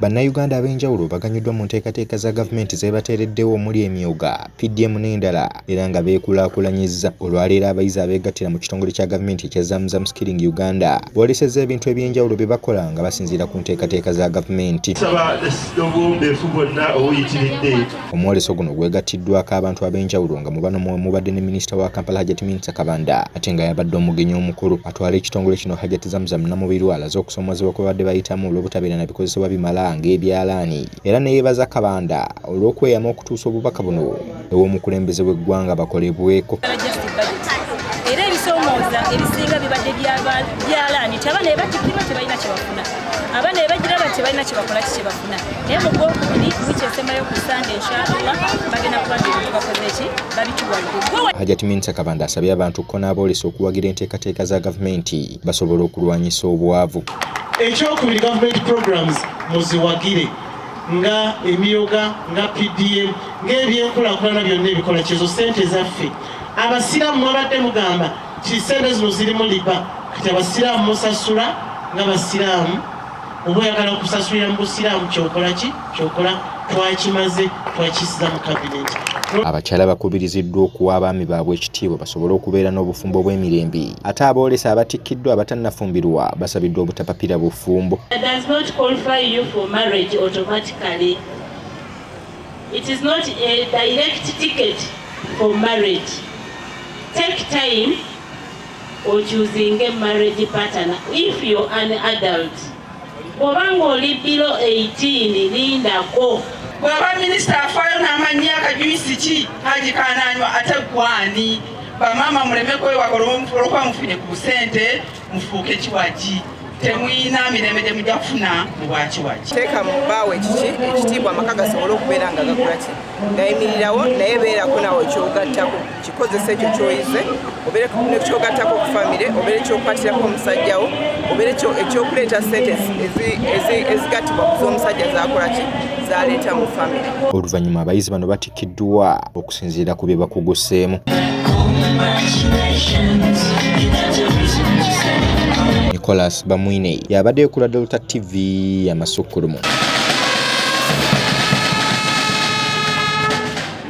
Bannayuganda ab'enjawulo baganyuddwa mu nteekateeka za gavumenti zebateereddewo omuli emyuga PDM n'endala era nga beekulaakulanyizza. Olwaleero abayizi abeegattira mu kitongole kya gavumenti ekya Zamzam Skilling Uganda boolesezza ebintu eby'enjawulo bye bakola nga basinziira ku nteekateeka za gavumenti. Omwoleso guno gwegattiddwako abantu ab'enjawulo nga mu bano mubadde ne minisita wa Kampala Hajat Minsa Kabanda ate nga yabadde omugenyi omukulu atwala ekitongole kino Hajat Zamzam Namubiri alaze okusoomoozebwa kwe babadde bayitamu olw'obutabeera na bikozesebwa bimala ng'ebyalaani era ne yeebaza Kabanda olw'okweyama okutuusa obubaka buno ew'omukulembeze w'eggwanga bakolebweko. Era ebisoomooza ebisinga bibadde byalaani abaana ebatikirwa tebalina kye bafuna, abaana ebagira bati tebalina kye bakola kye bafuna, naye mu gwokubiri wiki esembayo ku Sande inshallah bagenda kubaga ebintu bakoze ki babituwadde. Hajat Minsa Kabanda asabye abantu ko n'aboolesa okuwagira enteekateeka za gavumenti basobole okulwanyisa obwavu. Ekyokubiri government programs muziwagire nga emyoga nga PDM ng'ebyenkulaakulana byonna ebikola kyezo ssente zaffe. Abasiraamu mwabadde mugamba ti ssente zino zirimu liba kati abasiraamu musasula ng'abasiraamu oba oyagala okusasulira mu busiraamu kyokola ki kyokola twakimaze twakisiza mu kabineti. Abakyala bakubiriziddwa okuwa abaami baabwe ekitiibwa basobole okubeera n'obufumbo bw'emirembe ate aboolesa abatikkiddwa abatannafumbirwa basabiddwa obutapapira bufumbo. It does not qualify you for marriage automatically. It is not a direct ticket for marriage. Take time or choosing a marriage partner if you're an adult. Obanga oli below 18 lindako. Bwaba minisita afaayo n'amannya akajuisi ki agikaananywa ate gwani bamama muleme kwewagala olwokuba mufunye ku ssente mufuuke kiwagi temuyina mirembe gye mujja kufuna mu bwakiwagi. Teeka mu bbaawe kiki ekitiibwa amaka gasobole okubeera nga gakola ki gayimirirawo naye beerako nawe ekyogattako kikozesa ekyo ky'oyize obeere nekyogattako ku famire obeere ekyokwatirako omusajjawo obeere ekyokuleeta ssente ezigattibwa ku z'omusajja zakola ki zaleeta mu famire. Oluvannyuma abayizi bano batikkiddwa okusinziira ku bye bakuguseemu. Nicholas Bamwine yabadde ku Delta TV ya Masukulumu.